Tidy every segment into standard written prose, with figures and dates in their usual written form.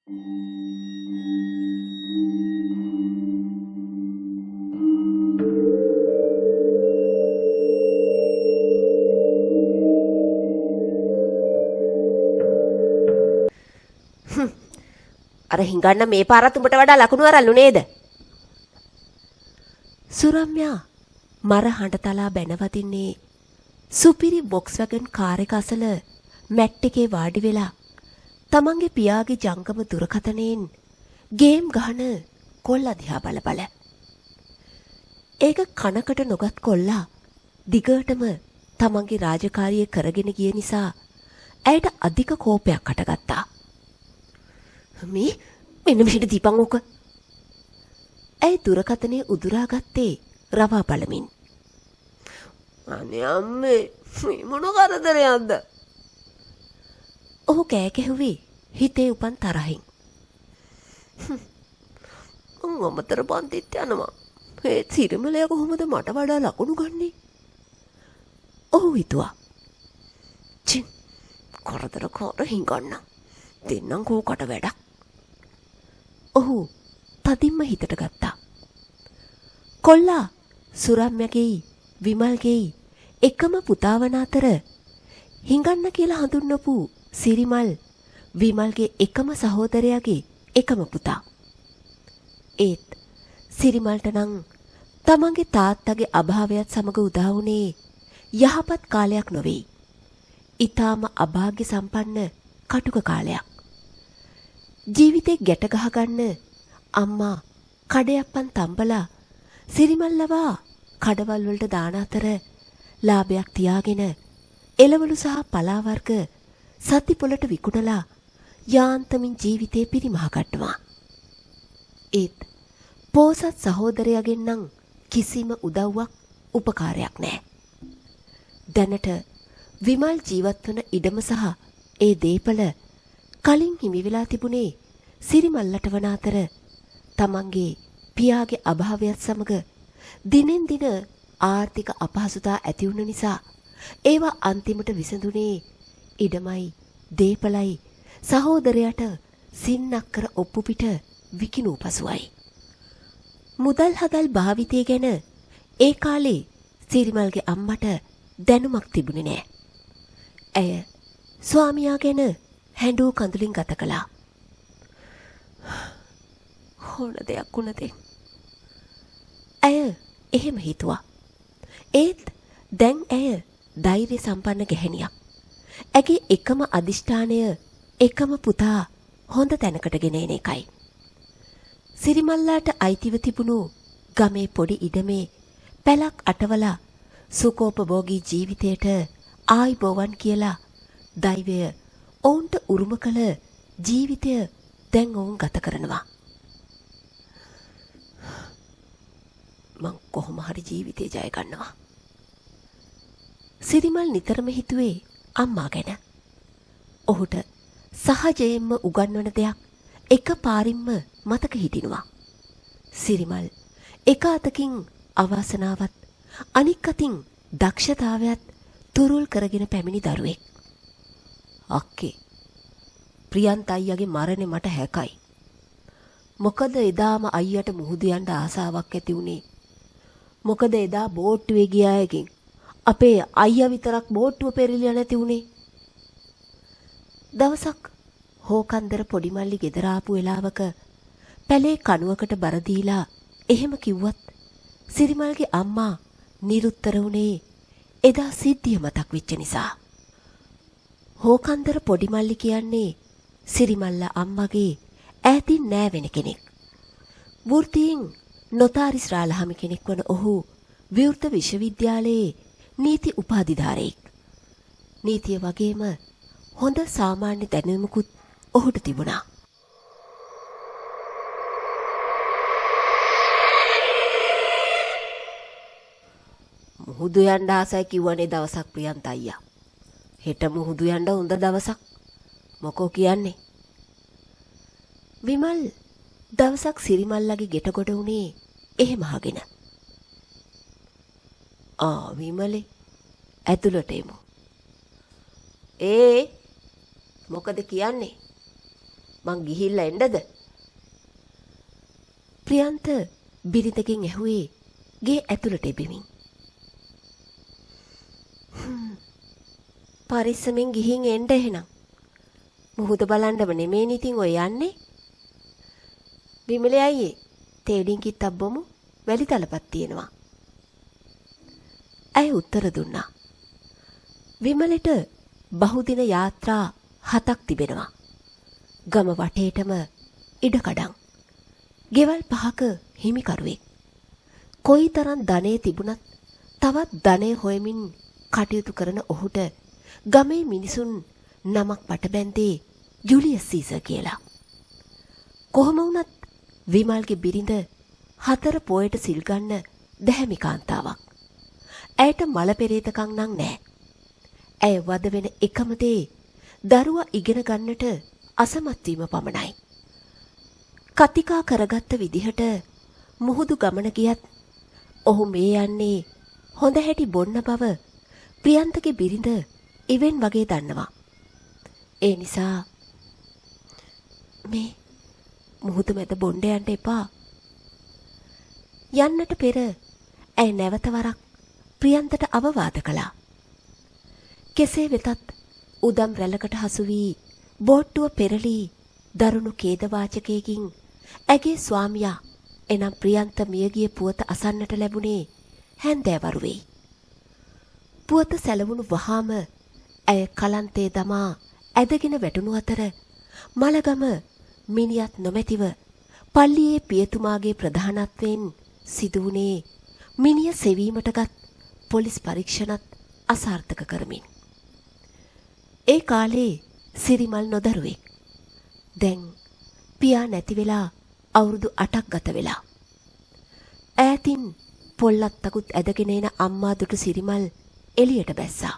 අර හිඟන්න මේ පාරත් උඹට වඩා ලකුණු අරල්ලු නේද? සුරම්යා මර හඬ තලා බැනවදින්නේ සුපිරි වොක්ස්වැගන් කාර් එක අසල මැට් එකේ වාඩි වෙලා තමන්ගේ පියාගේ ජංගම දුරකථනයෙන් ගේම් ගහන කොල්ලා දිහා බල බල. ඒක කනකට නොගත් කොල්ලා දිගටම තමන්ගේ රාජකාරිය කරගෙන ගිය නිසා ඇයට අධික කෝපයක් හටගත්තා. මේ මෙන්න මෙහෙට දීපන් ඕක. ඇයි දුරකථනයේ උදුරා ගත්තේ රවා බලමින්. අනේ අම්මේ මේ මොන කරදරයක්ද? ඔහු කෑ ගැහුවේ හිතේ උපන් තරහින්. මං අමතර පන්තිත් යනවා. ඒ සිරිමලයා කොහොමද මට වඩා ලකුණු ගන්නේ? ඔහු හිතුවා. චින් කරදර කර හිඟන්න. දෙන්නම් කෝකට වැඩක්. ඔහු තදින්ම හිතට ගත්තා. කොල්ලා සුරම්යගේ විමල්ගේ එකම පුතා වන අතර හිඟන්න කියලා හඳුන්වපු සිරිමල් විමල්ගේ එකම සහෝදරයාගේ එකම පුතා. ඒත් සිරිමල්ට නම් තමන්ගේ තාත්තගේ අභාවයත් සමග උදා වුණේ යහපත් කාලයක් නොවේ. ඊටාම අභාග්‍ය සම්පන්න කටුක කාලයක්. ජීවිතේ ගැට ගහගන්න අම්මා කඩයක්පන් තම්බලා සිරිමල්ලවා කඩවල් වලට දාන අතර ලාභයක් තියාගෙන එළවලු සහ පලා වර්ග සති පොලට විකුණලා යාන්තමින් ජීවිතේ පිරිමහ ගන්නවා. ඒත් පෝසත් සහෝදරයාගෙන් නම් කිසිම උදව්වක් උපකාරයක් නැහැ. දැනට විමල් ජීවත් වන ඉඩම සහ ඒ දේපල කලින් හිමි වෙලා තිබුණේ සිරිමල්ලට වන අතර තමන්ගේ පියාගේ අභාවයත් සමග දිනෙන් දින ආර්ථික අපහසුතා ඇති වුණ නිසා ඒවා අන්තිමට විසඳුනේ ඉඩමයි දේපලයි සහෝදරයට සින්නක් කර ඔප්පු පිට විකිණූ පසුවයි. මුදල් හදල් භාවිතය ගැන ඒ කාලේ සිරිමල්ගේ අම්මට දැනුමක් තිබුණේ නෑ. ඇය ස්වාමියා ගැන හැඬු කඳුලින් ගත කළා. ඕන දෙයක් වුණදේ. ඇය එහෙම හිතුවා. ඒත් දැන් ඇය ධෛර්ය සම්පන්න ගැහැණියක්. ඇගේ එකම අදිෂ්ඨානය එකම පුතා හොඳ තැනකට ගෙන එන එකයි. සිරිමල්ලාට අයිතිව තිබුණු ගමේ පොඩි ඉඩමේ පැලක් අටවලා සුකෝපභෝගී ජීවිතයට ආයිබෝවන් කියලා දෛවය ඔවුන්ට උරුම කළ ජීවිතය දැන් ඔවුන් ගත කරනවා. මං කොහොම හරි ජීවිතේ ජය ගන්නවා. සිරිමල් නිතරම හිතුවේ අම්මා ගැන. ඔහුට සහජයෙන්ම උගන්වන දෙයක් එක පාරින්ම මතක හිටිනවා. සිරිමල් එක අතකින් අවාසනාවත් අනික් අතින් දක්ෂතාවයත් තුරුල් කරගෙන පැමිණි දරුවෙක්. අක්කේ ප්‍රියන්ත අයියාගේ මරණය මට හැකයි. මොකද එදාම අයියට මුහුදු යන්න ආසාවක් ඇති වුණේ. මොකද එදා බෝට්ටුවේ ගිය අයගෙන් අපේ අයියා විතරක් බෝට්ටුව පෙරලිය නැති වුණේ. දවසක් හෝකන්දර පොඩි මල්ලි ගෙදර ආපු වෙලාවක පැලේ කණුවකට බර දීලා එහෙම කිව්වත් සිරිමල්ගේ අම්මා නිරුත්තර වුණේ එදා සිද්ධිය මතක් වෙච්ච නිසා. හෝකන්දර පොඩි මල්ලි කියන්නේ සිරිමල්ලා අම්මගේ ඈතින් නෑවෙන කෙනෙක්. වෘත්තියෙන් නොතාරිස් රාලහාමි කෙනෙක් වන ඔහු විවෘත විශ්වවිද්‍යාලයේ නීති උපාධිධාරයෙක්. නීතිය වගේම හොඳ සාමාන්‍ය දැනුමකුත් ඔහුට තිබුණා. මුහුදු යන්න ආසයි කිව්වනේ දවසක් ප්‍රියන්ත අයියා. හෙට මුහුදු යන්න හොඳ දවසක්. මොකෝ කියන්නේ? විමල් දවසක් සිරිමල්ලගේ ගෙට කොට උනේ එහෙම අහගෙන. විමලේ ඇතුළට එමු. මොකද කියන්නේ? මං ගිහිල්ලා එන්නද? ප්‍රියන්ත බිරිඳගෙන් ඇහුවේ ගේ ඇතුළට එබිමින්. පරිස්සමෙන් ගිහින් එන්න එහෙනම්. මුහුද බලන්නම නෙමෙයි ඉතින් ඔය යන්නේ. විමලේ අයියේ තේඩින් කිත්තක් බොමු වැලි තලපක් තියෙනවා. ඇය උත්තර දුන්නා. විමලට බහුදින යාත්‍රා 7ක් තිබෙනවා. ගම වටේටම ඉඩකඩම්. ගෙවල් 5ක හිමිකරුවෙක්. කොයිතරම් ධනෙ තිබුණත් තවත් ධනෙ හොයමින් කටයුතු කරන ඔහුට ගමේ මිනිසුන් නමක් පටබැන්දේ ජුලියස් සීසර් කියලා. කොහොම වුණත් විමල්ගේ බිරිඳ 4 පොයට සිල් ගන්න දැහැමි කාන්තාවක්. ඇයට මල පෙරේතකම් නම් නැහැ. ඇය වද වෙන එකම දේ දරුවා ඉගෙන ගන්නට අසමත් වීම පමණයි. කතිකා කරගත්ත විදිහට මුහුදු ගමන ගියත් ඔහු මේ යන්නේ හොඳ හැටි බොන්න බව ප්‍රියන්තගේ බිරිඳ ඉවෙන් වගේ දන්නවා. ඒ නිසා මේ මුහුදු මැද බොණ්ඩ යන්න එපා. යන්නට පෙර ඇය නැවත වරක් ප්‍රියන්තට අවවාද කළා. කෙසේ වෙතත් උදම් රැළකට හසු වී බෝට්ටුව පෙරලී දරුණු ඛේදවාචකයකින් ඇගේ ස්වාමියා එනම් ප්‍රියන්ත මියගිය පුවත අසන්නට ලැබුණේ හැන්දෑවරුවේයි. පුවත සැලවුණු වහාම ඇය කලන්තේ දමා ඇදගෙන වැටුණු අතර මලගම මිනියත් නොමැතිව පල්ලියේ පියතුමාගේ ප්‍රධානත්වයෙන් සිදුවුණේ මිනිය සෙවීමටගත් පොලිස් පරීක්ෂණත් අසාර්ථක කරමින්. ඒ කාලේ සිරිමල් නොදරුවෙක්. දැන් පියා නැති වෙලා අවුරුදු 8ක් ගත වෙලා. ඈතින් පොල්ලත්තකුත් ඇදගෙන එන අම්මා දුටු සිරිමල් එළියට බැස්සා.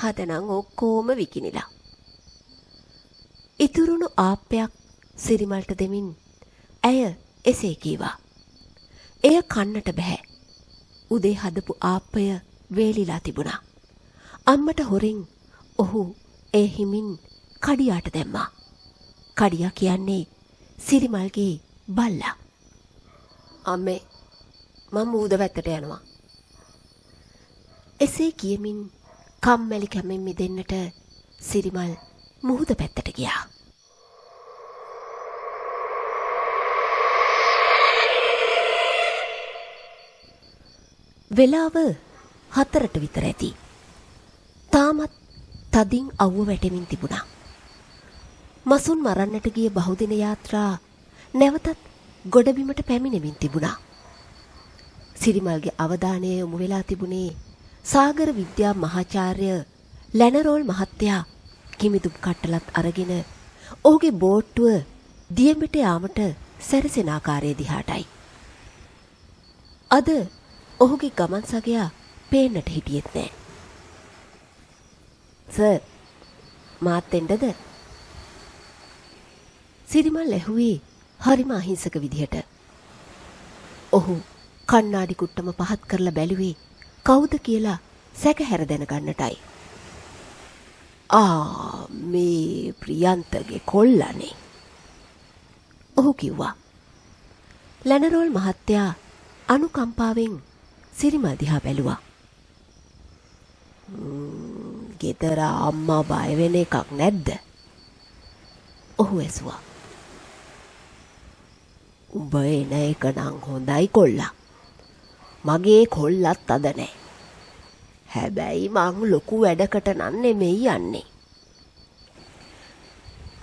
හදනම් ඔක්කොම විකිනිලා. ඉතුරුණු ආප්පයක් සිරිමල්ට දෙමින් ඇය එසේ කීවා. එය කන්නට බෑ. උදේ හදපු ආප්පය වේලිලා තිබුණා. අම්මට හොරෙන් ඔහු ඒ හිමින් කඩියාට දැම්මා. කඩියා කියන්නේ සිරිමල්ගේ බල්ලා. අම්මේ මම මුහුද පැත්තට යනවා. එසේ කියමින් කම්මැලි කැමෙන් මිදෙන්නට සිරිමල් මුහුද පැත්තට ගියා. වෙලාව 4ට විතර ඇති. තාමත් තදින් අවුව වැටෙමින් තිබුණා. මසුන් මරන්නට ගිය බහුදින යාත්‍රා නැවතත් ගොඩබිමට පැමිණෙමින් තිබුණා. සිරිමල්ගේ අවධානය යොමු වෙලා තිබුණේ සාගර විද්‍යා මහාචාර්ය ලැනරෝල් මහත්තයා කිමිදුම් කට්ටලත් අරගෙන ඔහුගේ බෝට්ටුව දියඹට යාමට සැරසෙන ආකාරය දිහාටයි. අද ඔහුගේ ගමන් සගයා පේන්නට හිටියෙත් නෑ. සර් මාත් එන්නද? සිරිමල් ඇහුවේ හරිම අහිංසක විදිහට. ඔහු කණ්ණාඩි කුට්ටම පහත් කරලා බැලුවේ කවුද කියලා සැකහැර දැනගන්නටයි. මේ ප්‍රියන්තගේ කොල්ලනේ. ඔහු කිව්වා. ලැනරෝල් මහත්තයා අනුකම්පාවෙන් සිරිමල් දිහා බැලුවා. ගෙදර අම්මා බය වෙන එකක් නැද්ද? ඔහු ඇසුවා. උඹ එන එක නම් හොඳයි කොල්ලා. මගේ කොල්ලත් අද නෑ. හැබැයි මං ලොකු වැඩකට නම් නෙමෙයි යන්නේ.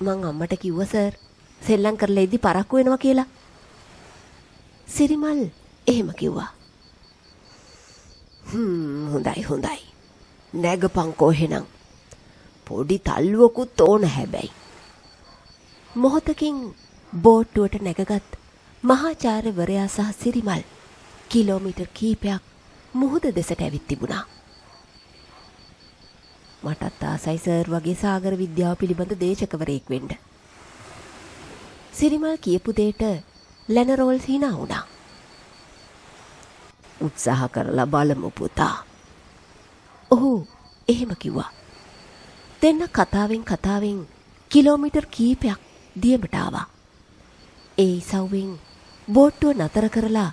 මං අම්මට කිව්වා සර් සෙල්ලම් කරලා ඉදි පරක්කු වෙනවා කියලා. සිරිමල් එහෙම කිව්වා. හොඳයි. නැගපන්කෝ එහෙනම්. පොඩි තල්ලුවකුත් ඕන හැබැයි. මොහොතකින් බෝට්ටුවට නැගගත් මහාචාර්යවරයා සහ සිරිමල් කිලෝමීටර් කීපයක් මුහුද දෙසට ඇවිත් තිබුණා. මටත් ආසයි සර් වගේ සාගර විද්‍යාව පිළිබඳ දේශකවරයෙක් වෙන්න. සිරිමල් කියපු දෙයට ලැනරෝල් hina වුණා. උත්සාහ කරලා බලමු පුතා. ඔහු එහෙම කිව්වා. දෙන්න කතාවෙන් කිලෝමීටර් කීපයක් දියඹට ආවා. ඒ ඉසව්වෙන් බෝට්ටුව නතර කරලා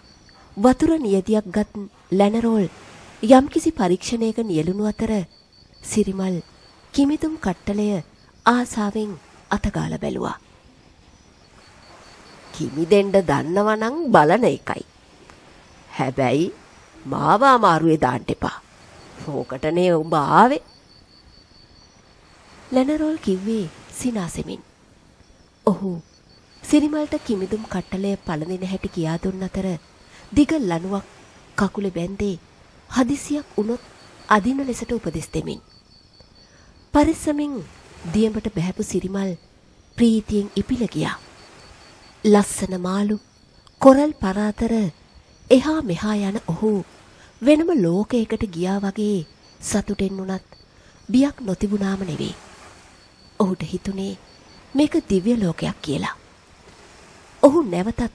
වතුර නියදියක් ගත් ලැනරෝල් යම්කිසි පරීක්ෂණයක නියලුණු අතර සිරිමල් කිමිදුම් කට්ටලය ආසාවෙන් අතගාල බැලුවා. කිමිදෙන්ඩ දන්නවනං බලන එකයි. හැබැයි මාව අමාරුවේ දාන්න එපා. ඕකටනේ උඹ ආවේ. ලැනරෝල් කිව්වේ සිනාසෙමින්. ඔහු සිරිමල්ට කිමිදුම් කට්ටලය පළඳින හැටි කියා දුන්න අතර දිග ලණුවක් කකුලේ බැන්දේ හදිසියක් වුණොත් අදින ලෙසට උපදෙස් දෙමින්. පරිස්සමින් දියඹට බැහැපු සිරිමල් ප්‍රීතියෙන් ඉපිල ගියා. ලස්සන මාළු කොරල් පරාතර එහා මෙහා යන ඔහු වෙනම ලෝකයකට ගියා වගේ සතුටෙන් උනත් බියක් නොතිබුණාම නෙවෙයි. ඔහුට හිතුනේ මේක දිව්‍ය ලෝකයක් කියලා. ඔහු නැවතත්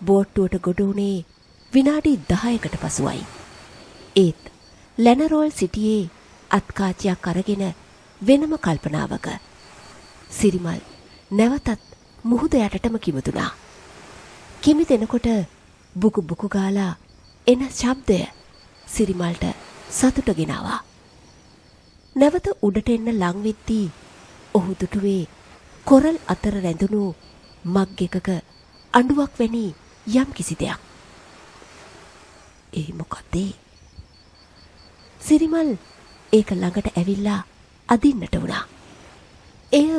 බෝට්ටුවට ගොඩ වුණේ විනාඩි 10කට පසුවයි. ඒත් ලැනරෝල් සිටියේ අත්කාචයක් අරගෙන වෙනම කල්පනාවක. සිරිමල් නැවතත් මුහුද යටටම කිමුතුනා. කිමි දෙනකොට බුකු බුකු ගාලා එන ශබ්දය සිරිමල්ට සතුට ගෙනාවා. නැවත උඩට එන්න ලං වෙද්දී ඔහු දුටුවේ කොරල් අතර රැඳුණු මග් එකක අඬුවක් වැනි යම් කිසි දෙයක්. ඒ මොකද? සිරිමල් ඒක ළඟට ඇවිල්ලා අදින්නට වුණා. එය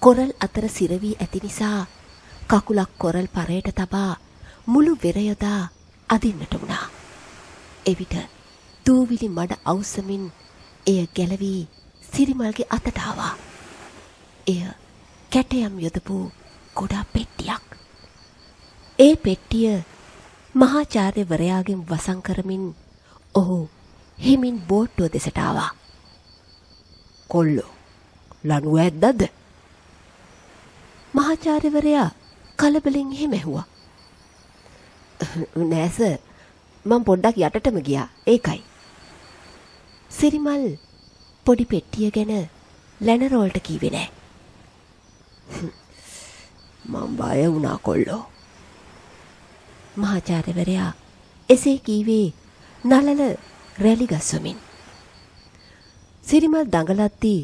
කොරල් අතර සිරවී ඇති නිසා කකුලක් කොරල් පරයට තබා මුළු වෙර යොදා අදින්නට වුණා. එවිට දූවිලි මඩ අවුස්සමින් එය ගැලවී සිරිමල්ගේ අතට ආවා. එය කැටයම් යොදපු කුඩා පෙට්ටියක්. ඒ පෙට්ටිය මහාචාර්යවරයාගෙන් වසන් කරමින් ඔහු හිමින් බෝට්ටුව දෙසට ආවා. කොල්ලෝ ලණුව ඇද්දද? මහාචාර්යවරයා කලබලෙන් එහෙම ඇහුවා. නෑ සර්, මම පොඩ්ඩක් යටටම ගියා ඒකයි. සිරිමල් පොඩි පෙට්ටිය ගැන ලැනරෝල්ට කීවේ නෑ. මම බය වුණා කොල්ලෝ. මහාචාර්යවරයා එසේ කීවේ නලල රැලි ගස්වමින්. සිරිමල් දඟලද්දී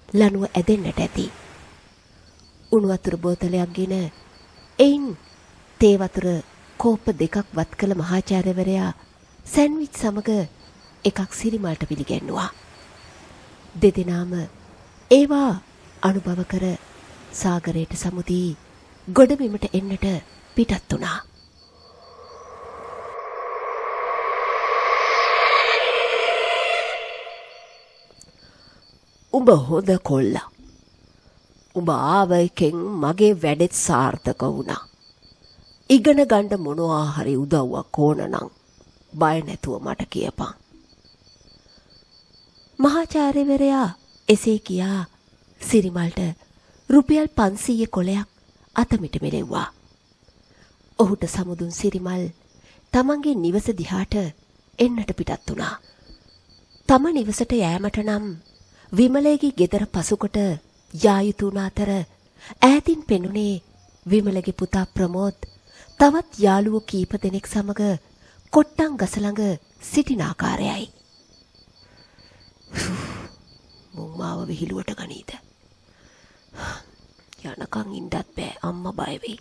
ලණුව ඇදෙන්නට ඇති. උණු වතුර බෝතලයක් ගෙන එයින් තේ වතුර කෝප්ප දෙකක් වත් කළ මහාචාර්යවරයා සෑන්ඩ්විච් සමග එකක් සිරිමල්ට පිළිගැන්නුවා. දෙදෙනාම ඒවා අනුභව කර සාගරයට සමුදී ගොඩබිමට එන්නට පිටත් වුණා. උඹ හොඳ කොල්ලා. උඹ ආව එකෙන් මගේ වැඩෙත් සාර්ථක වුණා. ඉගෙන ගන්න මොනවා හරි උදව්වක් ඕන නම් බය නැතුව මට කියපන්. මහාචාර්යවරයා එසේ කියා සිරිමල්ට රුපියල් 500 කොලයක් අතමිට මෙලෙව්වා. ඔහුට සමුදුන් සිරිමල් තමන්ගේ නිවස දිහාට එන්නට පිටත් වුණා. තම නිවසට යෑමට නම් විමලේගේ ගෙදර පසුකොට යා යුතු වුණ අතර ඈතින් පෙනුනේ විමලගේ පුතා ප්‍රමෝද් තවත් යාළුවෝ කීප දෙනෙක් සමග කොට්ටම් ගස ළඟ සිටින ආකාරයයි. මුං මාව විහිළුවට ගනීද? යනකම් ඉන්නත් බෑ, අම්මා බය වෙයි.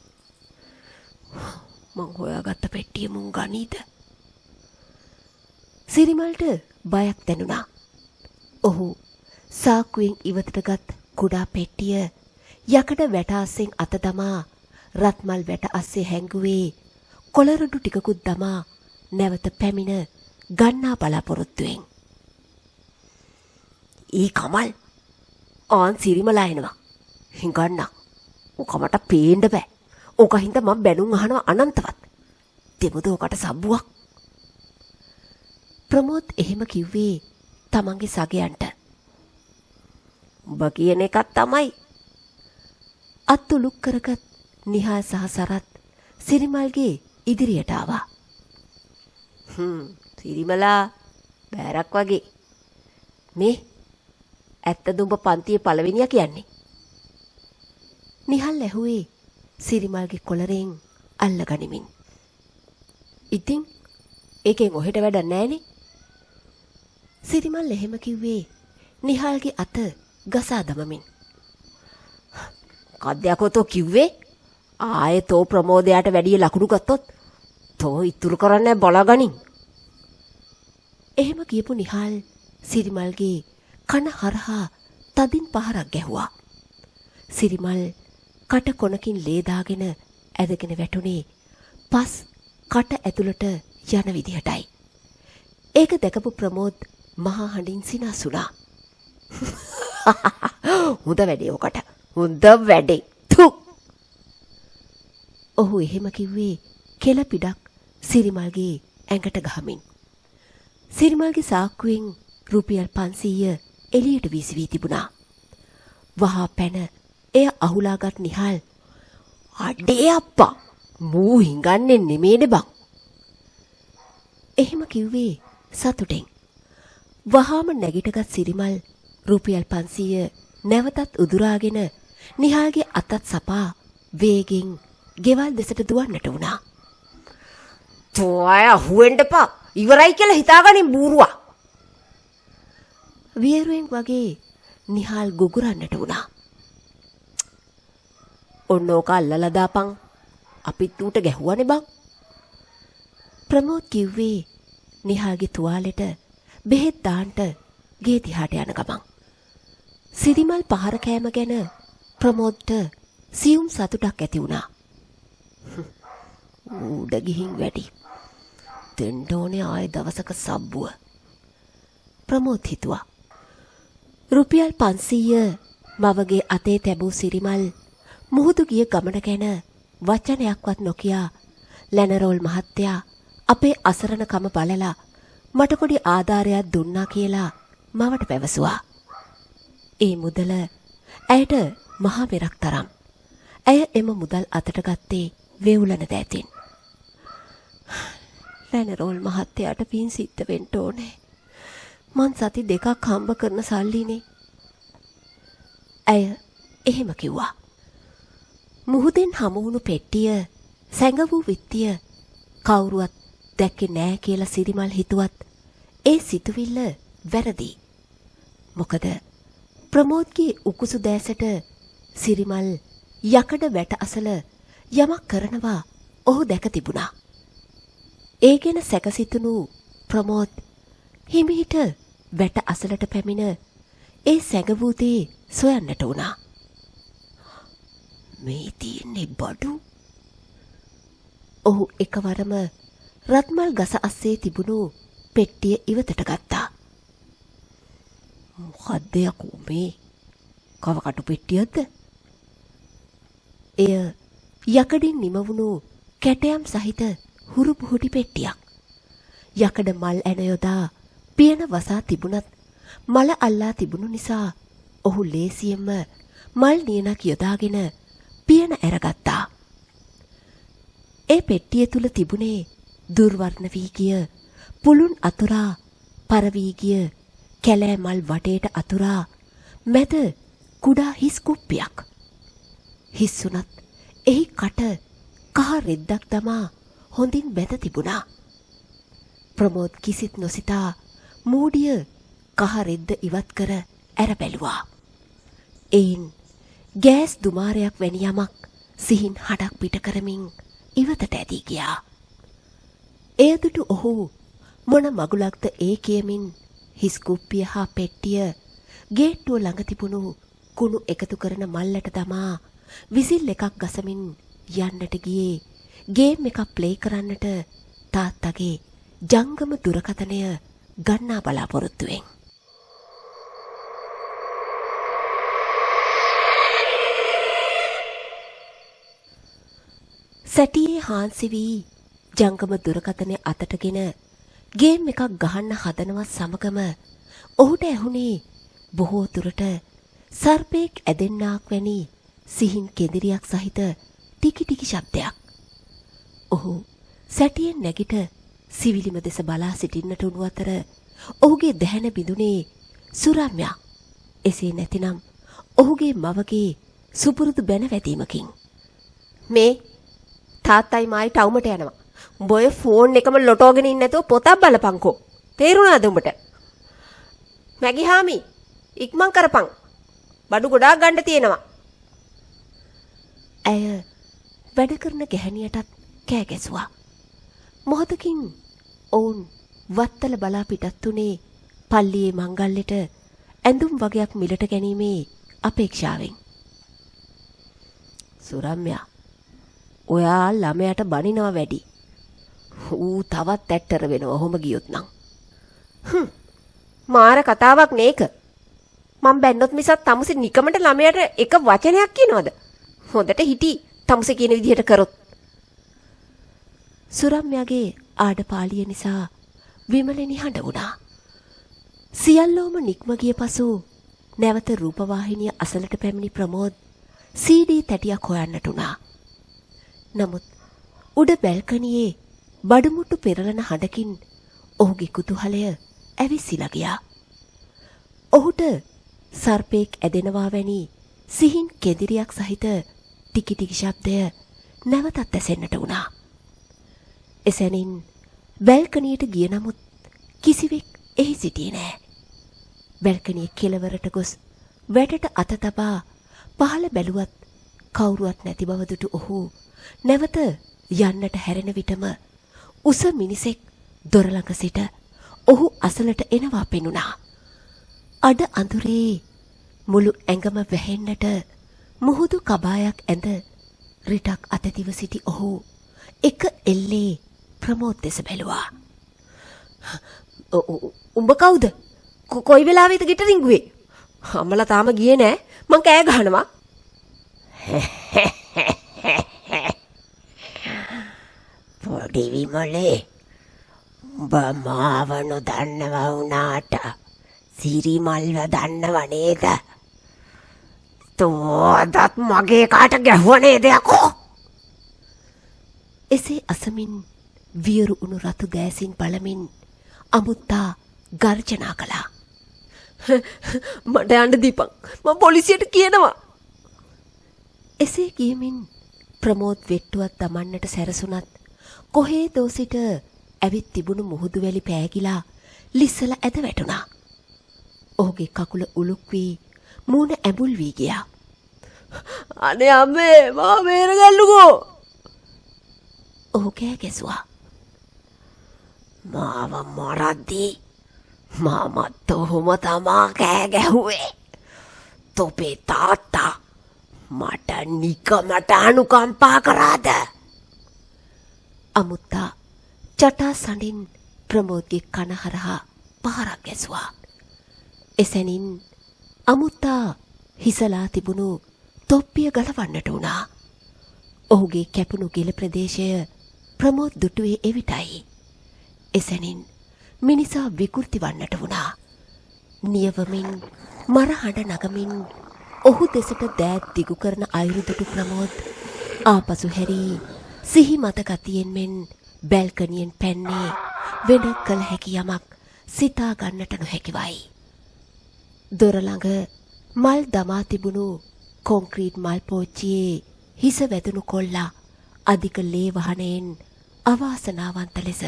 මං හොයාගත්ත පෙට්ටිය මුං ගනීද? සිරිමල්ට බයක් දැනුණා. ඔහු සාක්කුවෙන් ඉවතටගත් කුඩා පෙට්ටිය යකඩ වැට අස්සෙන් අත දමා රත්මල් වැට අස්සේ හැංගුවේ කොළරොඩු ටිකකුත් දමා නැවත පැමිණ ගන්නා බලාපොරොත්තුවෙන්. ඊ කමල් ආන් සිරිමලා එනවා. හිඟන්නා. ඔක මට පේන්න බෑ. ඔක හින්දා මම බැනුම් අහනවා අනන්තවත්. දෙමුද ඔකට සබ්බුවක්. ප්‍රමෝද් එහෙම කිව්වේ තමන්ගේ සගයන්ට. උඹ කියන එකක් තමයි. අත්තුලුක් කරගත් නිහා සහ සරත් සිරිමල්ගේ ඉදිරියට ආවා. සිරිමලා බෑරක් වගේ. මේ ඇත්තද උඹ පන්තියේ පළවෙනියා කියන්නේ? නිහල් ඇහුවේ සිරිමල්ගේ කොළරෙන් අල්ලගනිමින්. ඉතින් ඒකෙන් ඔහෙට වැඩක් නෑනේ. සිරිමල් එහෙම කිව්වේ නිහල්ගේ අත ගසා දමමින්. කද්දයක්ෝ තෝ කිව්වේ? ආයේ තෝ ප්‍රමෝදයාට වැඩිය ලකුණු ගත්තොත් තෝ ඉතුරු කරන්න බලාගනින්. එහෙම කියපු නිහල් සිරිමල්ගේ කන හරහා තදින් පහරක් ගැහුවා. සිරිමල් කට කොනකින් ලේ දාගෙන ඇදගෙන වැටුනේ පස් කට ඇතුළට යන විදිහටයි. ඒක දැකපු ප්‍රමෝද් මහා හඬින් සිනාසුණා. හොඳ වැඩේ ඔකට. හොඳ වැඩේ. තු. ඔහු එහෙම කිව්වේ කෙල පිටක් සිරිමල්ගේ ඇඟට ගහමින්. සිරිමල්ගේ සාක්කුවෙන් රුපියල් 500 එළියට වීසි වී තිබුණා. වහා පැන එය අහුලාගත් නිහල් අඩේ අප්පා මූ හිඟන්නේ නෙමේනේ බං. එහෙම කිව්වේ සතුටෙන්. වහාම නැගිටගත් සිරිමල් රුපියල් 500 නැවතත් උදුරාගෙන නිහල්ගේ අතත් සපා වේගෙන් ගෙවල් දෙසට දුවන්නට වුණා. "තෝ අය අහුවෙන්න එපා. ඉවරයි කියලා හිතාගනින් බූරුවා." වියරුවෙන් වගේ නිහල් ගුගුරන්නට වුණා. "ඔන්න ඕක අල්ලලා දාපන්. අපිත් ඌට ගැහුවනේ බං." ප්‍රමෝද් කිව්වේ නිහල්ගේ තුවාලෙට බෙහෙත් දාන්න ගේ දිහාට යන ගමන්. සිරිමල් පහර කෑම ගැන ප්‍රමෝද්ට සියුම් සතුටක් ඇති වුණා. "ඌඩ ගිහින් වැඩි. දෙන්න ඕනේ ආයේ දවසක සබ්බුව." ප්‍රමෝද් හිතුවා. රුපියල් 500 මවගේ අතේ තැබූ සිරිමල් මුහුදු ගිය ගමන ගැන වචනයක්වත් නොකියා ලැනරෝල් මහත්තයා අපේ අසරණකම බලලා මට පොඩි ආධාරයක් දුන්නා කියලා මවට පැවසුවා. ඒ මුදල ඇයට මහා මෙරක් තරම්. ඇය එම මුදල් අතට ගත්තේ වේවුලන දෑතින්. ලැනරෝල් මහත්තයාට පින් සිද්ධ වෙන්න ඕනේ. මං සති 2ක් හම්බ කරන සල්ලිනේ. ඇය එහෙම කිව්වා. මුහුදෙන් හමුවුණු පෙට්ටිය සැඟවූ විත්තිය කවුරුවත් දැක්කේ නෑ කියලා සිරිමල් හිතුවත් ඒ සිතුවිල්ල වැරදි. මොකද ප්‍රමෝද්ගේ උකුසු දෑසට සිරිමල් යකඩ වැට අසල යමක් කරනවා ඔහු දැක තිබුණා. ඒ ගැන සැකසිතුණු ප්‍රමෝද් හිමිහිට වැට අසලට පැමිණ ඒ සැඟවූ දේ සොයන්නට වුණා. "මේ තියෙන්නේ බඩු." ඔහු එකවරම රත්මල් ගස අස්සේ තිබුණු පෙට්ටිය ඉවතට ගත්තා. "මොකද්ද යකෝ මේ? කවකටු පෙට්ටියක්ද?" එය යකඩින් නිමවුණු කැටයම් සහිත හුරු පුහුටි පෙට්ටියක්. යකඩ මල් ඇන යොදා පියන වසා තිබුණත් මල අල්ලා තිබුණු නිසා ඔහු ලේසියෙන්ම මල් නියනක් යොදාගෙන පියන ඇරගත්තා. ඒ පෙට්ටිය තුල තිබුණේ දුර්වර්ණ වී ගිය පුළුන් අතුරා පරවී ගිය කැලෑ මල් වටේට අතුරා මැද කුඩා හිස් කුප්පියක්. හිස්සුනත් එහි කට කහ රෙද්දක් දමා හොඳින් බැඳ තිබුණා. ප්‍රමෝද් කිසිත් නොසිතා මූඩිය කහ රෙද්ද ඉවත් කර ඇර බැලුවා. එයින් ගෑස් දුමාරයක් වැනි යමක් සිහින් හඩක් පිට කරමින් ඉවතට ඇදී ගියා. එය දුටු ඔහු මොන මගුලක්ද ඒ කියමින් හිස් කුප්පිය හා පෙට්ටිය ගේට්ටුව ළඟ තිබුණු කුණු එකතු කරන මල්ලට දමා විසිල් එකක් ගසමින් යන්නට ගියේ ගේම් එකක් ප්ලේ කරන්නට තාත්තගේ ජංගම දුරකථනය ගන්නා බලාපොරොත්තුවෙන්. සැටියේ හාන්සි වී ජංගම දුරකථනය අතටගෙන ගේම් එකක් ගහන්න හදනවත් සමගම ඔහුට ඇහුනේ බොහෝ දුරට සර්පෙක් ඇදෙන්නාක් වැනි සිහින් කෙඳිරියක් සහිත ටිකි ටිකි ශබ්දයක්. ඔහු සැටියෙන් නැගිට සිවිලිම දෙස බලා සිටින්නට උණු අතර ඔහුගේ දැහැන බිඳුනේ සුරම්‍යා. එසේ නැතිනම් ඔහුගේ මවගේ සුපුරුදු බැන වැදීමකින්. මේ තාත්තයි මායි ටවුමට යනවා. උඹ ඔය ෆෝන් එකම ලොටෝගෙන ඉන්නේ නැතුව පොතක් බලපන්කෝ. තේරුණාද උඹට? මැගි හාමි ඉක්මන් කරපන්. බඩු ගොඩාක් ගන්න තියෙනවා. ඇය වැඩ කරන ගැහණියටත් කෑ ගැසුවා. මොහොතකින් ඔවුන් වත්තල බලා පිටත් උනේ පල්ලියේ මංගල්‍යෙට ඇඳුම් වගයක් මිලට ගැනීමේ අපේක්ෂාවෙන්. සුරම්‍යා ඔයා ළමයට බනිනවා වැඩි. ඌ තවත් ඇට්ටර වෙනවා ඔහොම ගියොත් නම්. මාර කතාවක් නේක. මම බැන්නොත් මිසක් තමුසේ නිකමට ළමයට එක වචනයක් කියනවද? හොඳට හිටි තමුසේ කියන විදිහට කරොත්. සුරම්‍යාගේ ආඩපාලිය නිසා විමලේ නිහඬ වුණා. සියල්ලෝම නික්ම ගිය පසු නැවත රූපවාහිනිය අසලට පැමිණි ප්‍රමෝද් CD තැටියක් හොයන්නට උනා. නමුත් උඩ බැල්කනියේ බඩමුට්ටු පෙරලන හඬකින් ඔහුගේ කුතුහලය ඇවිස්සීලා ගියා. ඔහුට සර්පෙක් ඇදෙනවා වැනි සිහින් කෙදිරියක් සහිත ටිකි ටිකි ශබ්දය නැවතත් ඇසෙන්නට වුණා. එසැනින් බැල්කනියට ගිය නමුත් කිසිවෙක් එහි සිටියේ නැහැ. බැල්කනිය කෙළවරට ගොස් වැටට අත තබා පහළ බැලුවත් කවුරුවත් නැති බව දුටු ඔහු නැවත යන්නට හැරෙන විටම උස මිනිසෙක් දොර ළඟ සිට ඔහු අසලට එනවා පෙනුණා. අඩ අඳුරේ මුළු ඇඟම වැහෙන්නට මුහුදු කබායක් ඇඳ රිටක් අතදිව සිටි ඔහු එක එල්ලේ ප්‍රමෝද් දෙස බැලුවා. උඹ කවුද? කොයි වෙලාවෙද ගෙට රිංගුවේ? අම්මලා තාම ගියේ නෑ. මං කෑ ගහනවා. පොඩි විමලේ උඹ මාව නොදන්නව වුණාට සිරිමල්ව දන්නව නේද? තෝදත් මගේ කාට ගැහුව නේද යකෝ? එසේ අසමින් වියරු උණු රතු දෑසින් බලමින් අමුත්තා ගර්ජනා කළා. මට යන්න දීපන්. මම පොලිසියට කියනවා. එසේ කියමින් ප්‍රමෝද් වෙට්ටුවක් දමන්නට සැරසුණත් කොහේදෝ සිට ඇවිත් තිබුණු මුහුදු වැලි පෑගිලා ලිස්සලා ඇද වැටුණා. ඔහුගේ කකුල උලුක් වී මූණ ඇඹුල් වී ගියා. අනේ අම්මේ මාව බේරගන්නකෝ. ඔහු කෑ ගැසුවා. මාව මරද්දී මාමත් ඔහොම තමා කෑ ගැහුවේ. තොපේ තාත්තා මට නිකමට අනුකම්පා කරාද? අමුත්තා චටා සඬින් ප්‍රමෝද්ගේ කන හරහා පහරක් ගැසුවා. එසැනින් අමුත්තා හිසලා තිබුණු තොප්පිය ගලවන්නට වුණා. ඔහුගේ කැපුණු ගෙල ප්‍රදේශය ප්‍රමෝද් දුටුවේ එවිටයි. එසැනින් මිනිසා විකෘති වන්නට වුණා. නියවමින් මරහඬ නගමින් ඔහු දෙසට දෑත් දිගු කරන අයුරු දුටු ප්‍රමෝද් ආපසු හැරී සිහි මත ගතියෙන් මෙන් බැල්කනියෙන් පැන්නේ වෙන කළ හැකි යමක් සිතා ගන්නට නොහැකිවයි. දොර ළඟ මල් දමා තිබුණු කොන්ක්‍රීට් මල් පෝච්චියේ හිස වැදුණු කොල්ලා අධික ලේ වහනයෙන් අවාසනාවන්ත ලෙස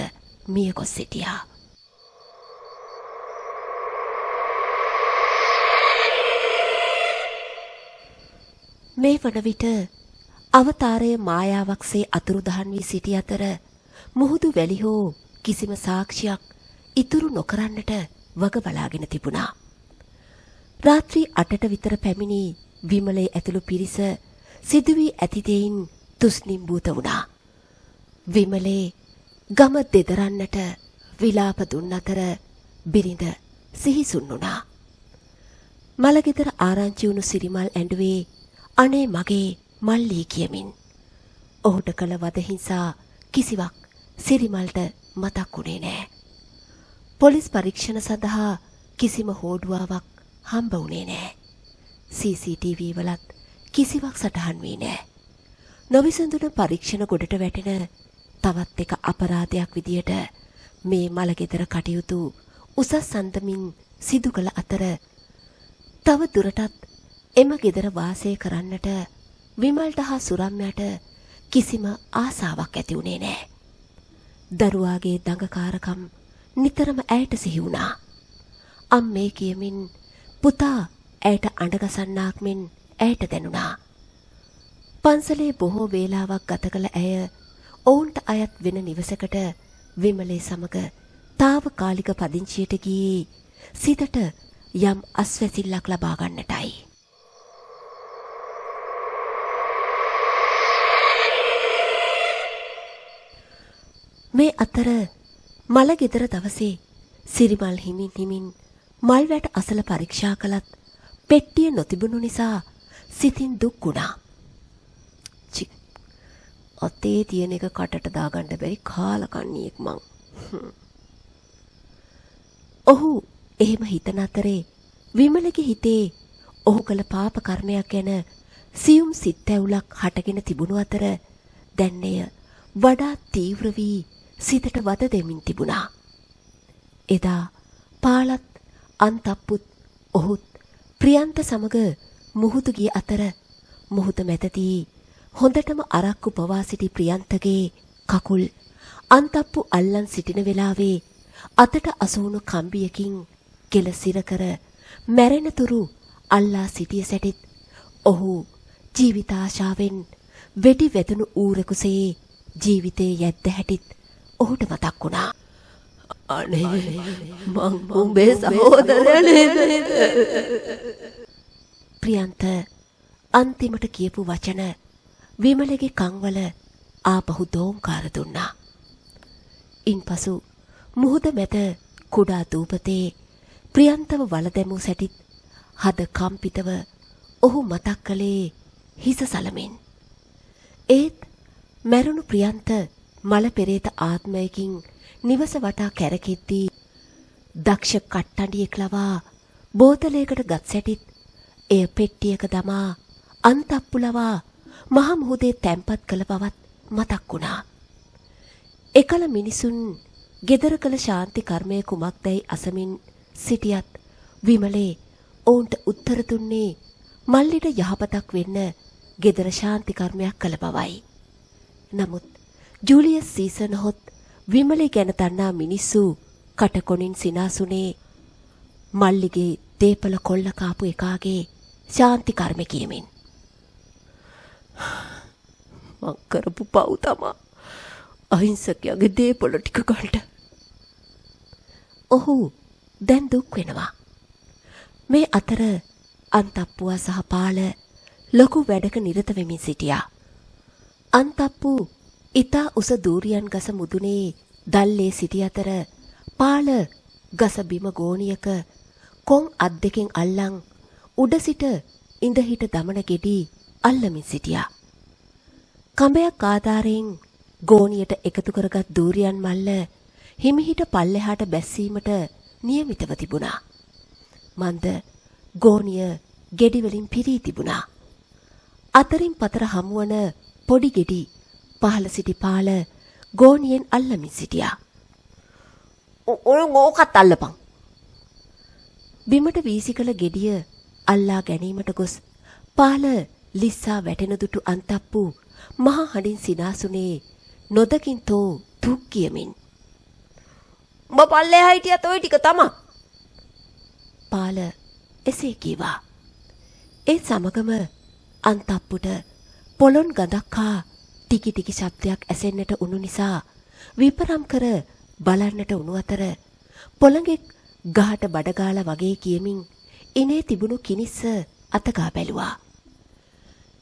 මිය ගොස් සිටියා. මේ වන විට අවතාරය මායාවක්සේ අතුරුදහන් වී සිටි අතර මුහුදු වැලි හෝ කිසිම සාක්ෂියක් ඉතුරු නොකරන්නට වග බලාගෙන තිබුණා. රාත්‍රී 8ට විතර පැමිණි විමලේ ඇතුළු පිරිස සිදුවී ඇති දෙයින් තුස්නිම්බූත වුණා. විමලේ ගම දෙදරන්නට විලාප දුන් අතර බිරිඳ සිහිසුන් වුණා. මලගෙදර ආරංචි වුණු සිරිමල් ඇඬුවේ අනේ මගේ මල්ලී කියමින්. ඔහුට කළ වදහිංසා කිසිවක් සිරිමල්ට මතක් වුණේ නෑ. පොලිස් පරීක්ෂණ සඳහා කිසිම හෝඩුවාවක් හම්බ වුණේ නෑ. CCTV වලත් කිසිවක් සටහන් වී නෑ. නොවිසඳුන පරීක්ෂණ ගොඩට වැටෙන තවත් එක අපරාධයක් විදියට මේ මලගෙදර කටයුතු උසස් සන්දමින් සිදු කළ අතර තව දුරටත් එම ගෙදර වාසය කරන්නට විමල්ට හා සුරම්යට කිසිම ආසාවක් ඇති වුණේ නෑ. දරුවාගේ දඟකාරකම් නිතරම ඇයට සිහි වුණා. අම්මේ කියමින් පුතා ඇයට අඬගසන්නාක් මෙන් ඇයට දැනුණා. පන්සලේ බොහෝ වේලාවක් ගත කළ ඇය ඔවුන්ට අයත් වෙන නිවසකට විමලේ සමග తాවකාලික පදිංචියට ගියේ සිතට යම් අස්වැසිල්ලක් ලබා ගන්නටයි. මේ අතර මලගෙදර දවසේ සිරිමල් හිමින් මල් වැට අසල පරීක්ෂා කළත් පෙට්ටිය නොතිබුණු නිසා සිතින් දුක් වුණා. අතේ තියෙන එක කටට දාගන්න බැරි කාලකන්ණියෙක් මං. ඔහු එහෙම හිතන අතරේ විමලගේ හිතේ ඔහු කළ පාප කර්මයක් ගැන සියුම් සිත් ඇවුලක් හටගෙන තිබුණු අතර දැන් එය වඩා තීව්‍ර වී සිතට වද දෙමින් තිබුණා. එදා පාලත් අන්තප්පුත් ඔහුත් ප්‍රියන්ත සමග මුහුදු ගිය අතර මුහුද මැදදී හොඳටම අරක්කු පවා සිටි ප්‍රියන්තගේ කකුල් අන්තප්පු අල්ලන් සිටින වෙලාවේ අතට අසුණු කම්බියකින් කෙල සිර කර මැරෙනතුරු අල්ලා සිටිය සැටිත් ඔහු ජීවිතාශාවෙන් වෙඩි වැදුණු ඌරෙකුසේ ජීවිතේ යැද්ද හැටිත් ඔහුට මතක් වුණා. අනේ මං උඹේ සහෝදරයා නේද? ප්‍රියන්ත අන්තිමට කියපු වචන විමලගේ කන්වල ආපහු දෝංකාර දුන්නා. ඉන්පසු මුහුද මැද කුඩා දූපතේ ප්‍රියන්තව වල දැමූ සැටිත් හද කම්පිතව ඔහු මතක් කළේ හිස සලමින්. ඒත් මැරුණු ප්‍රියන්ත මල පෙරේත ආත්මයකින් නිවස වටා කැරකෙද්දී දක්ෂ කට්ටඩියෙක් ලවා බෝතලයකට ගත් සැටිත් එය පෙට්ටියක දමා අන්තප්පු ලවා මහ මුහුදේ තැන්පත් කළ බවත් මතක් වුණා. එකල මිනිසුන් ගෙදර කළ ශාන්ති කර්මය කුමක්දැයි අසමින් සිටියත් විමලේ ඔවුන්ට උත්තර දුන්නේ මල්ලිට යහපතක් වෙන්න ගෙදර ශාන්ති කර්මයක් කළ බවයි. නමුත් ජූලියස් සීසර් හොත් විමලේ ගැන දන්නා මිනිස්සු කටකොණින් සිනාසුනේ මල්ලිගේ දේපල කොල්ල කාපු එකාගේ ශාන්ති කර්ම කියමින්. මං කරපු පව් තමා අහිංසකයාගේ දේපොළ ටික ගන්න. ඔහු දැන් දුක් වෙනවා. මේ අතර අන්තප්පුවා සහ පාල ලොකු වැඩක නිරත වෙමින් සිටියා. අන්තප්පු ඉතා උස දූරියන් ගස මුදුනේ දල්ලේ සිටි අතර පාල ගස බිම ගෝණියක කොන් අත් දෙකෙන් අල්ලන් උඩ සිට ඉඳ හිට දමන ගෙඩි අල්ලමින් සිටියා. කඹයක් ආධාරයෙන් ගෝණියට එකතු කරගත් දූරියන් මල්ල හිමිහිට පල්ලෙහාට බැස්සීමට නියමිතව තිබුණා. මන්ද ගෝණිය ගෙඩි වලින් පිරී තිබුණා. අතරින් පතර හමුවන පොඩි ගෙඩි පහළ සිටි පාල ගෝණියෙන් අල්ලමින් සිටියා. ඕකත් අල්ලපන්. බිමට වීසි කළ ගෙඩිය අල්ලා ගැනීමට ගොස් පාල ලිස්සා වැටෙන දුටු අන්තප්පු මහා හඬින් සිනාසුනේ නොදකින් තෝ තුක් කියමින්. උඹ පල්ලෙහා හිටියත් ওই ටික තමා. පාල එසේ කීවා. ඒ සමගම අන්තප්පුට පොළොන් ගඳක් හා ටිකි ටිකි ශබ්දයක් ඇසෙන්නට උණු නිසා විපරම් කර බලන්නට උණු අතර පොළඟෙක් ගහට බඩගාලා වගේ කියමින් ඉනේ තිබුණු කිනිස්ස අතගා බැලුවා.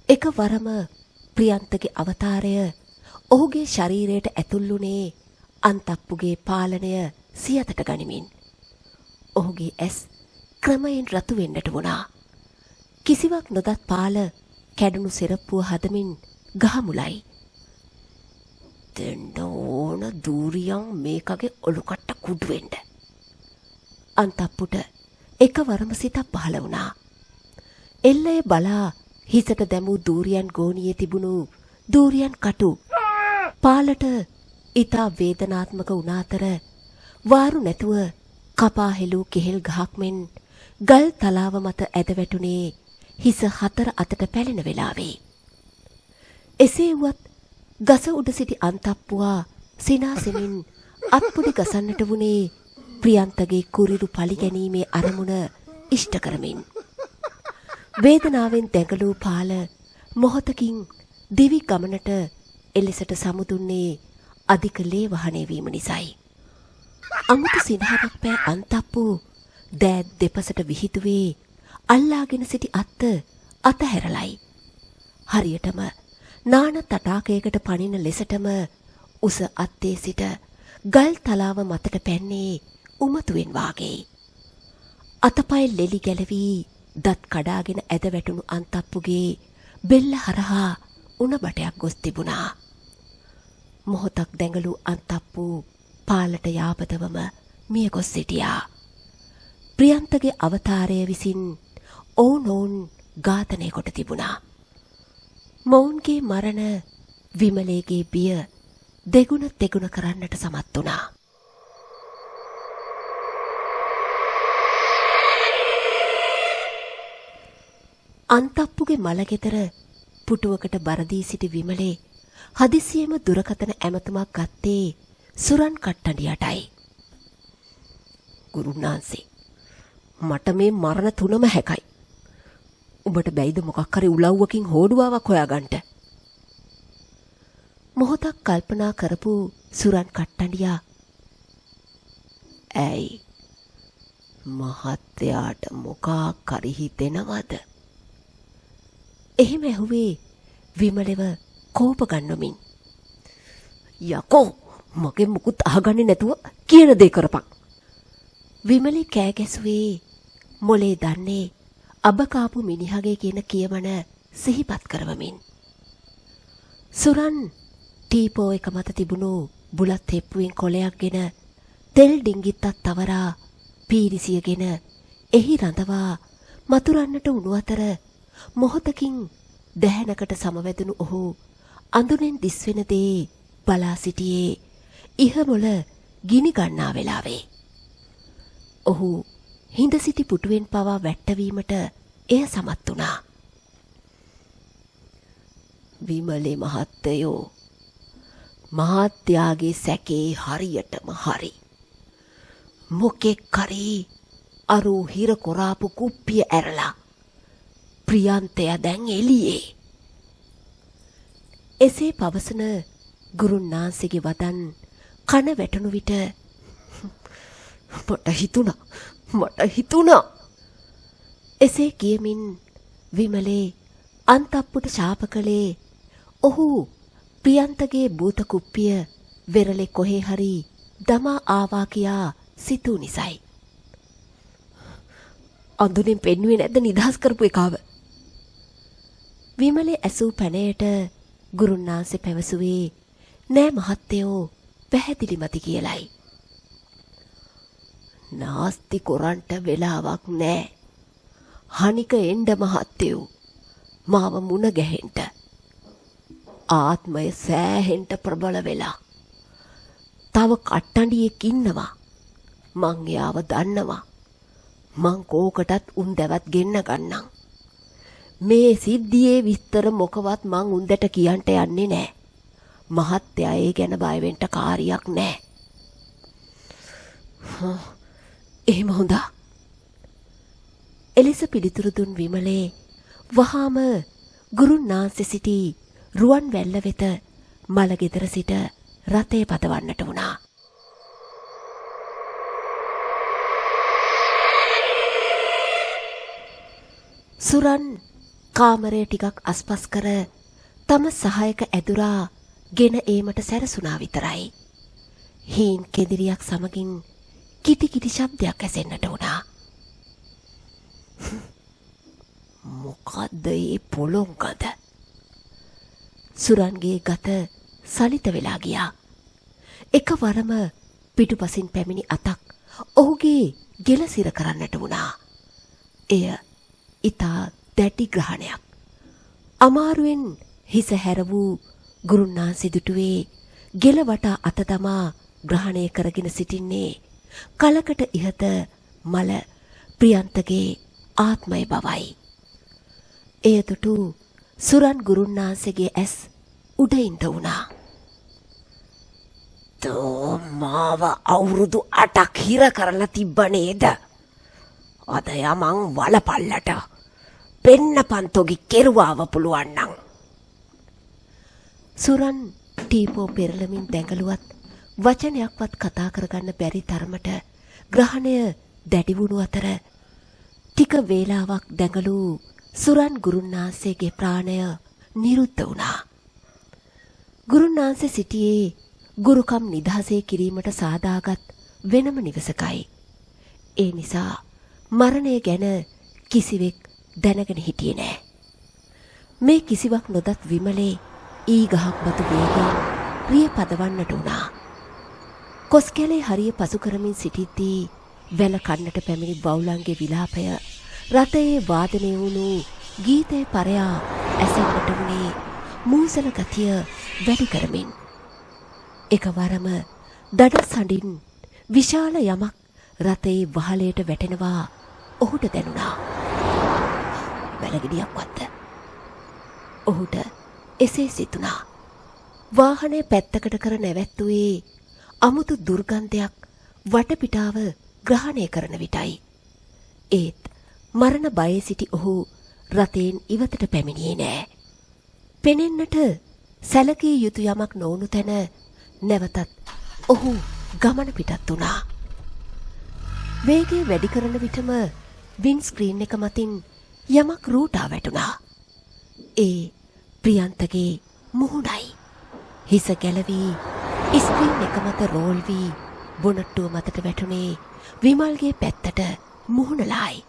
එකවරම ප්‍රියන්තගේ අවතාරය ඔහුගේ ශරීරයට ඇතුල්ුනේ අන්තප්පුගේ පාලනය සියතට ගනිමින්. ඔහුගේ ඇස් ක්‍රමයෙන් රතු වෙන්නට වුණා. කිසිවක් නොදත් පාල කැඩුණු සෙරප්පුව හදමින් ගහමුලයි. දෙන්න ඕන දූරියන් මේකගේ ඔළුකට්ට කුඩු වෙන්න. අන්තප්පුට එකවරම සිතක් පහළ වුණා. එල්ලය බලා හිසට දැමූ දූරියන් ගෝණියේ තිබුණු දූරියන් කටු පාලට ඊතා වේදනාත්මක වුණ අතර වාරු නැතුව කපා හෙළූ කෙහෙල් ගහක් මෙන් ගල් තලාව මත ඇද වැටුනේ හිස හතර අතට පැලෙන වෙලාවේ. එසේ වුවත් ගස උඩ සිටි අන්තප්පුවා සිනාසෙමින් අත්පුඩි ගසන්නට වුණේ ප්‍රියන්තගේ කුරිරු පලිගැනීමේ අරමුණ ඉෂ්ට කරමින්. වේදනාවෙන් දැඟලූ පාල මොහොතකින් දිවි ගමනට එලෙසට සමුදුන්නේ අධික ලේ වහනය වීම නිසයි. අමුතු සිනහවක් පෑ අන්තප්පු දෑත් දෙපසට විහිදුවේ අල්ලාගෙන සිටි අත්ත අතහැරලයි. හරියටම නාන තටාකයකට පනින ලෙසටම උස අත්තේ සිට ගල් තලාව මතට පැන්නේ උමතුවෙන් වාගේ. අතපය ලෙලි ගැලවී දත් කඩාගෙන ඇද වැටුණු අන්තප්පුගේ බෙල්ල හරහා උණ බටයක් ගොස් තිබුණා. මොහොතක් දැඟලූ අන්තප්පු පාලට යාපතවම මිය ගොස් සිටියා. ප්‍රියන්තගේ අවතාරය විසින් ඔවුනොවුන් ඝාතනය කොට තිබුණා. මොවුන්ගේ මරණ විමලේගේ බිය දෙගුණ තෙගුණ කරන්නට සමත් වුණා. අන්තප්පුගේ මළගෙදර පුටුවකට බරදී සිටි විමලේ හදිසියෙම දුරකථන ඇමතුමක් ගත්තේ සුරන් කට්ටඩියටයි. ගුරුනාන්සේ, මට මේ මරණ තුනම හැකයි. උඹට බැයිද මොකක් හරි උලව්වකින් හෝඩුවාවක් හොයාගන්න? මොහොතක් කල්පනා කරපු සුරන් කට්ටඩියා, ඇයි මහත්තයාට මොකක් හරි හිතෙනවද? එහෙම ඇහුවේ විමලව කෝප ගන්නමින්. යකෝ, මගේ මුකුත් අහගන්නේ නැතුව කියන දේ කරපන්. විමලේ කෑ ගැසුවේ මොලේ දන්නේ අබකාපු මිනිහගේ කියන කියවන සිහිපත් කරවමින්. සුරන් ටීපෝ එක මත තිබුණු බුලත් හෙප්පුවෙන් කොලයක්ගෙන තෙල් ඩිංගිත්තක් තවරා පීරිසියගෙන එහි රඳවා මතුරන්නට උණු අතර මොහොතකින් දැහැනකට සමවැදුණු ඔහු අඳුනෙන් දිස්වෙන දේ බලා සිටියේ ඉහමුල ගිනි ගන්නා වෙලාවේ. ඔහු හිඳ සිටි පුටුවෙන් පවා වැට්ටවීමට එය සමත් වුණා. විමලේ මහත්තයෝ, මහත්යාගේ සැකේ හරියටම හරි. මොකෙක් කරී අරු හිර කොරාපු කුප්පිය ඇරලා ප්‍රියන්තය දැන් එළියේ. එසේ පවසන ගුරුන්නාන්සේගේ වදන් කන වැටුණු විට මට හිතුණා. එසේ කියමින් විමලේ අන්තප්පුට ශාප කළේ ඔහු ප්‍රියන්තගේ භූත කුප්පිය වෙරළේ කොහේ හරි දමා ආවා කියා සිතූ නිසයි. අඳුනෙන් පෙන්වුවේ නැද්ද නිදහස් කරපු එකාව? විමලේ ඇසූ පැනයට ගුරුන්නාන්සේ පැවසුවේ නෑ මහත්තයෝ, පැහැදිලි මති කියලයි. නාස්ති කොරන්ට වෙලාවක් නෑ. හනික එන්ඩ මහත්තයෝ, මාව මුණ ගැහෙන්ට. ආත්මය සෑහෙන්ට ප්‍රබල වෙලා. තව කට්ටඩියෙක් ඉන්නවා. මං එයාව දන්නවා. මං කෝකටත් උන් දැවත් ගෙන්න ගන්නම්. මේ සිද්ධියේ විස්තර මොකවත් මං උන්දට කියන්ට යන්නේ නෑ. මහත්තයා ඒ ගැන බයවෙන්ට කාරියක් නෑ. එහෙම හොඳා. එලෙස පිළිතුරු දුන් විමලේ වහාම ගුරුන්නාන්සේ සිටි රුවන් වැල්ල වෙත මළගෙදර සිට රථය පදවන්නට වුණා. සුරන් කාමරය ටිකක් අස්පස් කර තම සහායක ඇදුරා ගෙන ඒමට සැරසුණා විතරයි. හීන් කෙදිරියක් සමගින් කිටි කිටි ශබ්දයක් ඇසෙන්නට වුණා. මොකද්ද මේ පොළොංගද? සුරන්ගේ ගත සලිත වෙලා ගියා. එකවරම පිටුපසින් පැමිණි අතක් ඔහුගේ ගෙල සිර කරන්නට වුණා. එය ඉතා දැටි ග්‍රහණයක්. අමාරුවෙන් හිස හැර වූ ගුරුන්නාන්සේ දුටුවේ ගෙල වටා අත තමා ග්‍රහණය කරගෙන සිටින්නේ කලකට ඉහත මල ප්‍රියන්තගේ ආත්මය බවයි. එයතුටු සුරන් ගුරුන්නාන්සේගේ ඇස් උඩ ඉඳ වුණා. තෝ මාව අවුරුදු 8ක් හිර කරලා තිබ්බ නේද? අද යමන් වලපල්ලට පෙන්නපන් තොගි කෙරුවාව පුළුවන් නම්. සුරන් ටීපෝ පෙරළමින් දැඟලුවත් වචනයක්වත් කතා කරගන්න බැරි තරමට ග්‍රහණය දැඩි වුණු අතර ටික වේලාවක් දැඟලූ සුරන් ගුරුන්නාන්සේගේ ප්‍රාණය නිරුද්ධ වුණා. ගුරුන්නාන්සේ සිටියේ ගුරුකම් නිදහසේ කිරීමට සාදාගත් වෙනම නිවසකයි. ඒ නිසා මරණය ගැන කිසිවෙක් දැනගෙන හිටියේ නෑ. මේ කිසිවක් නොදත් විමලේ ඊ ගහක් බතු වේගයෙන් රිය පදවන්නට වුණා. කොස්කැලේ හරිය පසු කරමින් සිටිද්දී වැල කන්නට පැමිණි බවුලන්ගේ විලාපය රථයේ වාදනය වුණු ගීතේ පරයා ඇසෙන්නට වුණේ මූසල ගතිය වැඩි කරමින්. එකවරම දඩස් හඬින් විශාල යමක් රථයේ වහලයට වැටෙනවා ඔහුට දැනුණා. වැලගෙඩියක් වත්ත. ඔහුට එසේ සිතුණා. වාහනය පැත්තකට කර නැවැත්තුවේ අමුතු දුර්ගන්ධයක් වටපිටාව ග්‍රහණය කරන විටයි. ඒත් මරණ බයේ සිටි ඔහු රථයෙන් ඉවතට පැමිණියේ නෑ. පෙනෙන්නට සැලකිය යුතු යමක් නොවුණු තැන නැවතත් ඔහු ගමන පිටත් වුණා. වේගය වැඩි කරන විටම වින් ස්ක්‍රීන් එක මතින් යමක් රූටා වැටුණා. ඒ ප්‍රියන්තගේ මුහුණයි. හිස ගැලවී ස්ක්‍රීන් එක මත රෝල් වී බොනට්ටුව මතට වැටුනේ විමල්ගේ පැත්තට මුහුණලායි.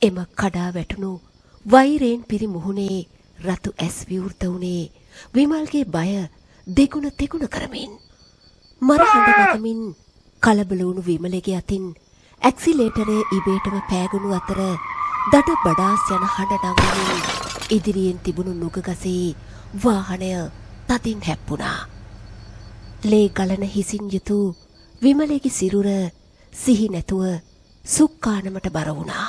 එම කඩා වැටුණු වෛරයෙන් පිරි මුහුණේ රතු ඇස් විවෘත වුණේ විමල්ගේ බය දෙගුණ තෙගුණ කරමින්. මරහඬ නගමින් කලබල වුණු විමලගේ අතින් ඇක්සිලේටරය ඉබේටම පෑගුණු අතර දඩ බඩාස් යන හඬ නගමින් ඉදිරියෙන් තිබුණු නුගගසේ වාහනය තදින් හැප්පුණා. ලේ ගලන හිසින් යුතු විමලගේ සිරුර සිහි නැතුව සුක්කානමට බර වුණා.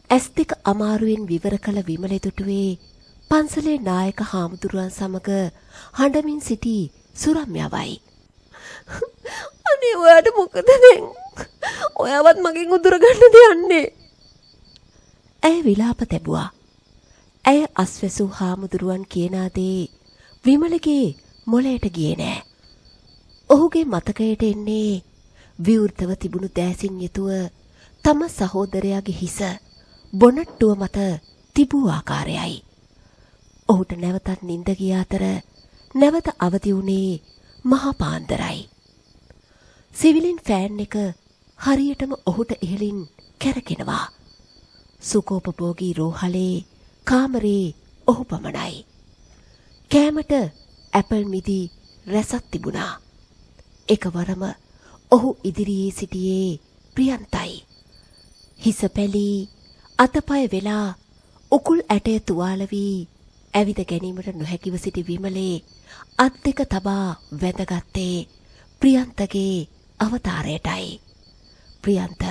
ඇස් දෙක අමාරුවෙන් විවර කළ විමලේ දුටුවේ පන්සලේ නායක හාමුදුරුවන් සමග හඬමින් සිටි සුරම්යවයි. අනේ ඔයාට මොකද දැන්? ඔයාවත් මගෙන් උදුර ගන්නද යන්නේ? ඇය විලාප තැබුවා. ඇය අස්වැසූ හාමුදුරුවන් කියන දේ විමලගේ මොළයට ගියේ නෑ. ඔහුගේ මතකයට එන්නේ විවෘතව තිබුණු දෑසින් යුතුව තම සහෝදරයාගේ හිස බොනට්ටුව මත තිබූ ආකාරයයි. ඔහුට නැවතත් නිින්ද ගිය අතර නැවත අවදි වුණේ මහා පාන්දරයි. සිවිලින් ෆෑන් එක හරියටම ඔහුට ඉහළින් කැරකෙනවා. සුකෝපභෝගී රෝහලේ කාමරේ ඔහු පමණයි. කෑමට ඇපල් මිදි රැසක් තිබුණා. එකවරම ඔහු ඉදිරියේ සිටියේ ප්‍රියන්තයි. හිස පැලී අතපය වෙලා උකුල් ඇටය තුවාල වී ඇවිද ගැනීමට නොහැකිව සිටි විමලේ අත් දෙක තබා වැඳගත්තේ ප්‍රියන්තගේ අවතාරයටයි. ප්‍රියන්ත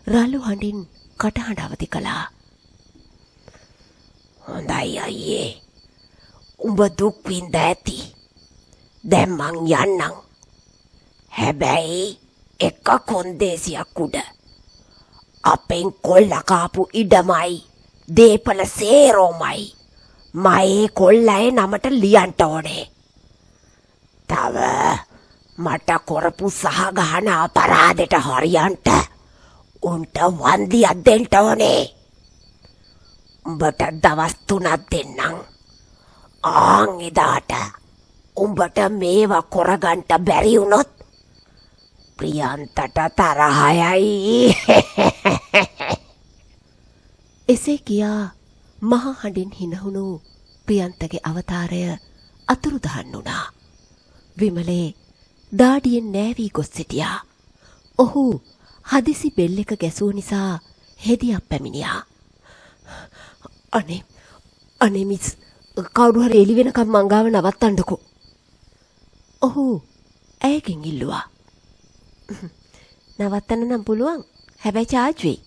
රළු හඬින් කටහඬ අවදි කළා. හොඳයි අයියේ. උඹ දුක් විඳ ඇති. දැන් මං යන්නම්. හැබැයි එක කොන්දේසියක් උඩ. අපෙන් කොල්ල කාපු ඉඩමයි දේපල සේරෝමයි මයේ කොල්ලේ නමට ලියන්න ඕනේ. තව මට කරපු සහගහන අපරාධෙට හරියන්ට උන්ට වන්දියක් දෙන්න ඕනේ. උඹට දවස් 3ක් දෙන්නම්. ආන් එදාට උඹට මේවා කරගන්න බැරි වුණොත් ප්‍රියන්තට තරහයයි. එසේ කියා මහා හඬින් හිනහුණු ප්‍රියන්තගේ අවතාරය අතුරුදහන් වුණා. විමලේ දාඩියෙන් නෑවී ගොස් සිටියා. ඔහු හදිසි බෙල් එක ගැසූ නිසා හෙදියක් පැමිණියා. අනේ මිස් කවුරු හරි එළි වෙනකම් මං ගාව නවත්තන්නකෝ. ඔහු ඇයගෙන් ඉල්ලුවා. නවත්තන්න නම් පුළුවන්. හැබැයි charge වෙයි.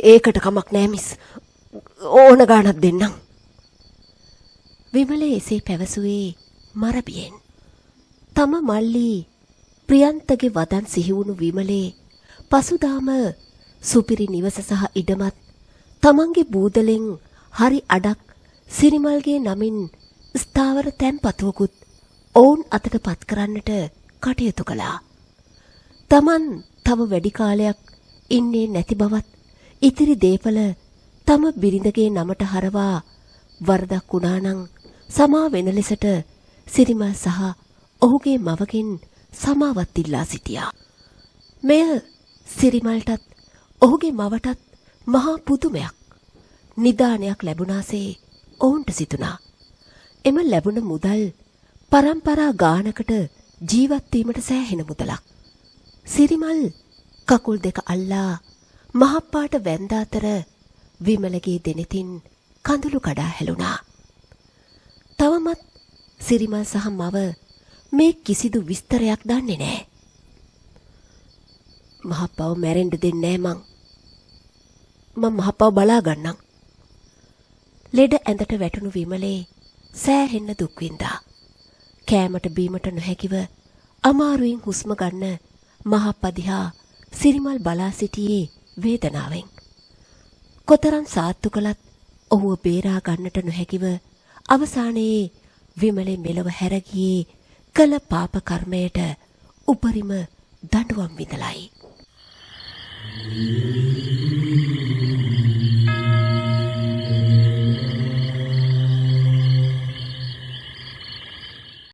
ඒකට කමක් නෑ මිස්. ඕන ගාණක් දෙන්නම්. විමලේ එසේ පැවසුවේ මරබියෙන්. තම මල්ලි ප්‍රියන්තගේ වදන් සිහිවුණු විමලේ පසුදාම සුපිරි නිවස සහ ඉඩමත් තමන්ගේ බූදලෙන් හරි අඩක් සිරිමල්ගේ නමින් ස්ථාවර තැන්පතුවකුත් ඔවුන් අතට පත් කරන්නට කටයුතු කළා. තමන් තව වැඩි කාලයක් ඉන්නේ නැති බවත් ඉතිරි දේපල තම බිරිඳගේ නමට හරවා වරදක් වුණා නම් සමා වෙන ලෙසට සිරිමල් සහ ඔහුගේ මවගෙන් සමාවත් ඉල්ලා සිටියා. මෙය සිරිමල්ටත් ඔහුගේ මවටත් මහා පුදුමයක්, නිදානයක් ලැබුණාසේ ඔවුන්ට සිතුණා. එම ලැබුණ මුදල් පරම්පරා ගානකට ජීවත් වීමට සෑහෙන මුදලක්. සිරිමල් කකුල් දෙක අල්ලා මහපාට වැන්ද අතර විමලගේ දෙනෙතින් කඳුළු කඩා හැලුණා. තවමත් සිරිමල් සහ මව මේ කිසිදු විස්තරයක් දන්නේ නැහැ. මහප්පව මැරෙන්න දෙන්නේ නැහැ මං මහප්පව බලා ගන්නම්. ලෙඩ ඇඳට වැටුණු විමලේ සෑහෙන්න දුක් විඳා. කෑමට බීමට නොහැකිව අමාරුවෙන් හුස්ම ගන්න මහප්පා දිහා සිරිමල් බලා සිටියේ වේදනාවෙන්. කොතරම් සාත්තු කළත් ඔහුව බේරා ගන්නට නොහැකිව අවසානයේ විමලේ මෙලව හැරගියේ කළ පාප කර්මයට උපරිම දඬුවම් විඳලයි.